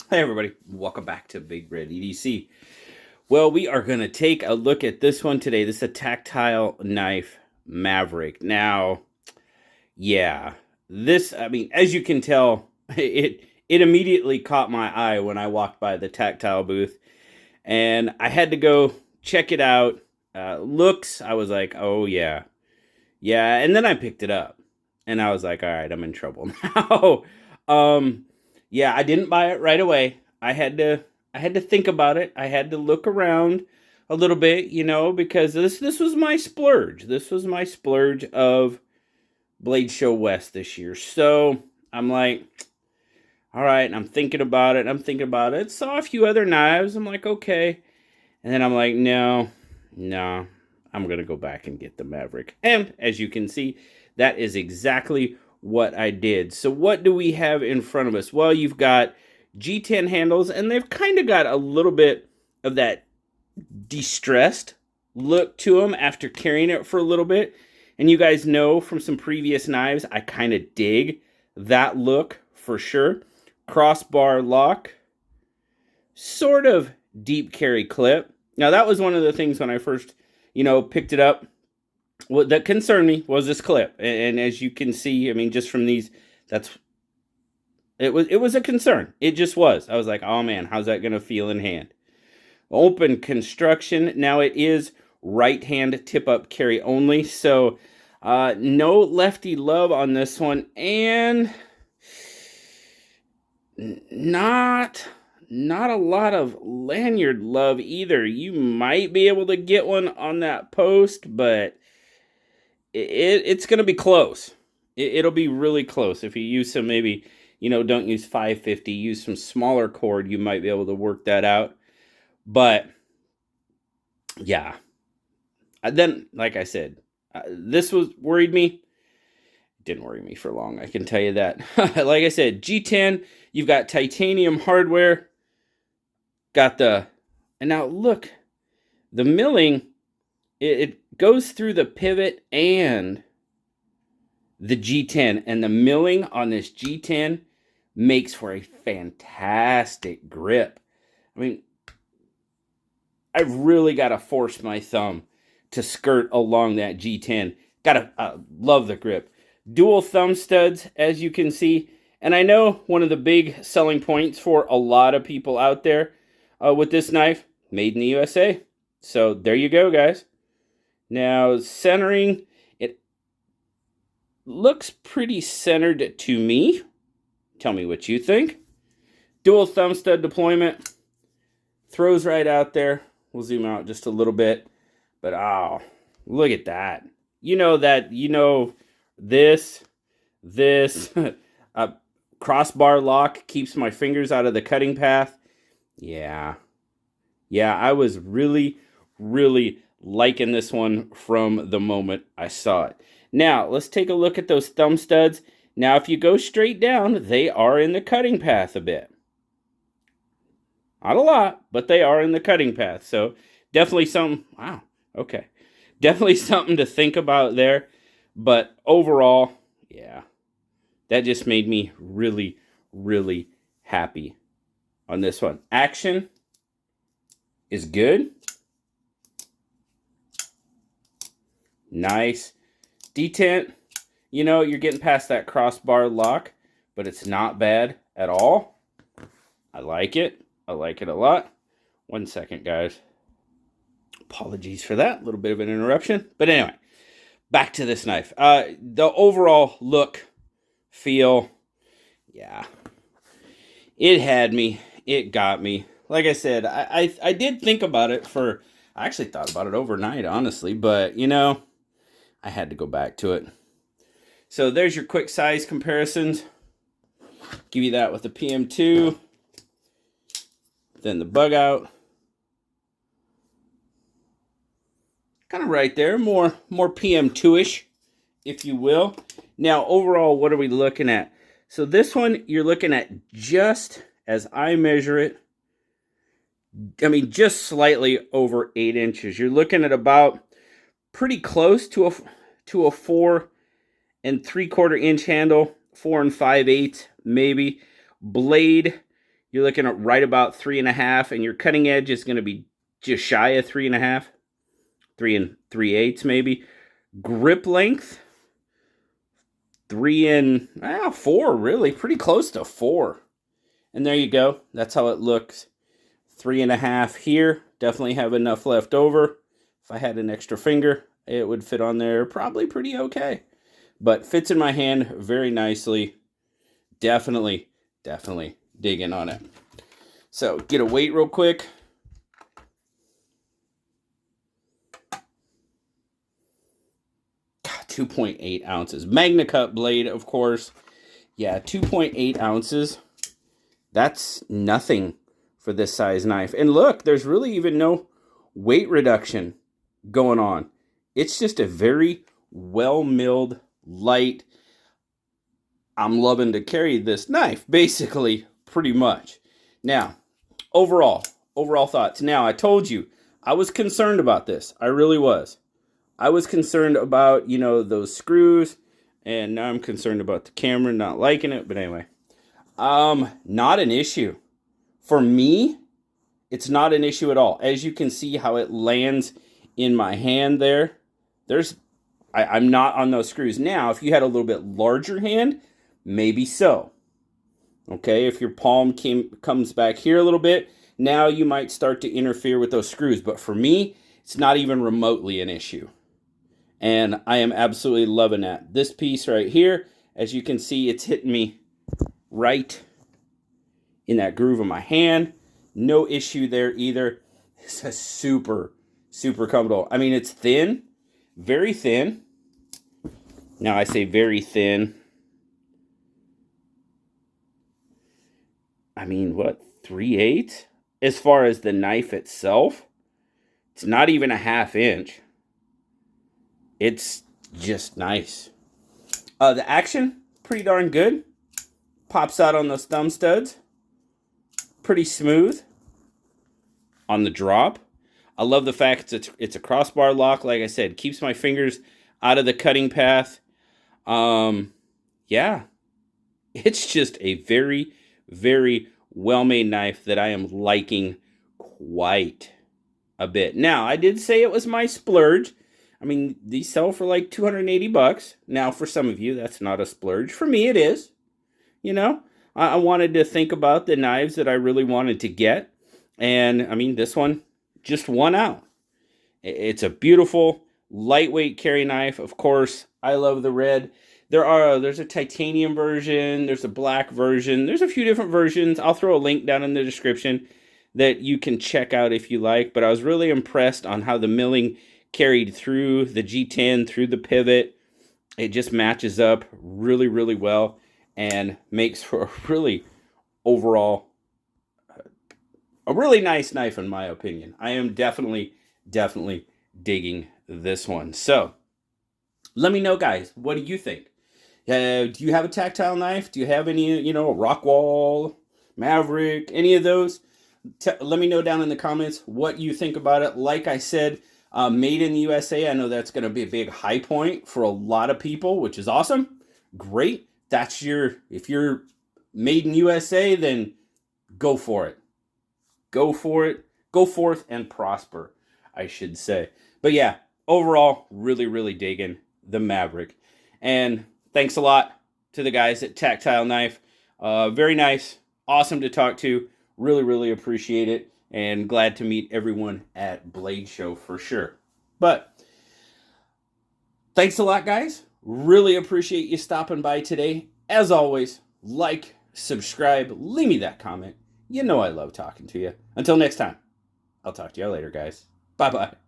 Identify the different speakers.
Speaker 1: Hey everybody, welcome back to BigRedEDC. Well, we are going to take a look at this one today. This is a tactile knife Maverick. Now, yeah, this, I mean, as you can tell, it immediately caught my eye when I walked by the tactile booth, and I had to go check it out. Looks, I was like, oh yeah, yeah, and then I picked it up, and I was like, all right, I'm in trouble now. um, yeah, I didn't buy it right away. I had to think about it. I had to look around a little bit, because this was my splurge. This was my splurge of Blade Show West this year. So I'm like, all right, I'm thinking about it. I'm thinking about it. Saw a few other knives. I'm like, okay. And then I'm like, no, I'm going to go back and get the Maverick. And as you can see, that is exactly what I did. So what do we have in front of us? Well, you've got G10 handles, and they've kind of got a little bit of that distressed look to them after carrying it for a little bit. And you guys know from some previous knives, I kind of dig that look for sure. Crossbar lock, sort of deep carry clip. Now that was one of the things when I first, picked it up. What that concerned me was this clip, and as you can see, I mean, just from these, it was a concern. It just was. I was like, oh man, how's that gonna feel in hand? Open construction. Now it is right hand tip up carry only, so no lefty love on this one, and not a lot of lanyard love either. You might be able to get one on that post, but it's going to be close. It'll be really close. If you use some, maybe, don't use 550, use some smaller cord, you might be able to work that out. But yeah, then, like I said, this was worried me. Didn't worry me for long, I can tell you that. Like I said, G10, you've got titanium hardware, and now look, the milling, it goes through the pivot and the G10, and the milling on this G10 makes for a fantastic grip. I mean, I've really got to force my thumb to skirt along that G10. Gotta love the grip. Dual thumb studs, as you can see. And I know one of the big selling points for a lot of people out there with this knife, made in the USA. So there you go, guys. Now, centering, it looks pretty centered to me. Tell me what you think. Dual thumb stud deployment. Throws right out there. We'll zoom out just a little bit. But, oh, look at that. This crossbar lock keeps my fingers out of the cutting path. Yeah, I was really, really liking this one from the moment I saw it. Now, let's take a look at those thumb studs. Now, if you go straight down, they are in the cutting path a bit. Not a lot, but they are in the cutting path. So definitely something, wow, okay. Definitely something to think about there. But overall, yeah, that just made me really, really happy on this one. Action is good. Nice. Detent, you're getting past that crossbar lock, but it's not bad at all. I like it. I like it a lot. 1 second, guys. Apologies for that. A little bit of an interruption. But anyway, back to this knife. The overall look, feel, yeah, it had me. It got me. Like I said, I did think about it I actually thought about it overnight, honestly. But, I had to go back to it. So there's your quick size comparisons. Give you that with the PM2. Then the bug out. Kind of right there. More PM2-ish, if you will. Now, overall, what are we looking at? So this one, you're looking at, just as I measure it, I mean, just slightly over 8 inches. You're looking at about pretty close to a 4 3/4 inch handle, 4 5/8 maybe. Blade, you're looking at right about 3.5, and your cutting edge is going to be just shy of 3.5, 3 3/8 maybe. Grip length, 3 4, really, pretty close to 4. And there you go. That's how it looks. 3.5 here. Definitely have enough left over. If I had an extra finger, it would fit on there probably pretty okay. But fits in my hand very nicely. Definitely digging on it. So get a weight real quick. God, 2.8 ounces. Magna Cut blade, of course. Yeah, 2.8 ounces. That's nothing for this size knife. And look, there's really even no weight reduction going on. It's just a very well-milled, light. I'm loving to carry this knife, basically, pretty much. Now, overall thoughts. Now, I told you, I was concerned about this. I really was. I was concerned about, those screws, and now I'm concerned about the camera not liking it, but anyway. Not an issue. For me, it's not an issue at all. As you can see how it lands in my hand there, I'm not on those screws. Now, if you had a little bit larger hand, maybe so. Okay, if your palm comes back here a little bit, now you might start to interfere with those screws. But for me, it's not even remotely an issue. And I am absolutely loving that. This piece right here, as you can see, it's hitting me right in that groove of my hand. No issue there either. This is super comfortable. I mean, it's thin, very thin. Now I say very thin. I mean, what, 3/8? As far as the knife itself, it's not even a 1/2 inch. It's just nice. The action, pretty darn good. Pops out on those thumb studs. Pretty smooth on the drop. I love the fact it's a crossbar lock. Like I said, keeps my fingers out of the cutting path. Yeah, it's just a very well-made knife that I am liking quite a bit. Now, I did say it was my splurge. I mean, these sell for like $280. Now, for some of you, that's not a splurge. For me, it is. I wanted to think about the knives that I really wanted to get. And, I mean, this one just won out. It's a beautiful, lightweight carry knife. Of course, I love the red. There's a titanium version. There's a black version. There's a few different versions. I'll throw a link down in the description that you can check out if you like. But I was really impressed on how the milling carried through the G10, through the pivot. It just matches up really well and makes for a really overall, a really nice knife in my opinion. I am definitely digging this one. So let me know, guys, what do you think? Do you have a tactile knife? Do you have any, Rockwall, Maverick, any of those? Let me know down in the comments what you think about it. Like I said, made in the USA. I know that's going to be a big high point for a lot of people, which is awesome. Great. If you're made in USA, then go for it. Go for it. Go forth and prosper, I should say. But yeah, overall, really digging the Maverick. And thanks a lot to the guys at Tactile Knife. Very nice. Awesome to talk to. Really appreciate it. And glad to meet everyone at Blade Show for sure. But thanks a lot, guys. Really appreciate you stopping by today. As always, like, subscribe, leave me that comment. You know I love talking to you. Until next time, I'll talk to you later, guys. Bye-bye.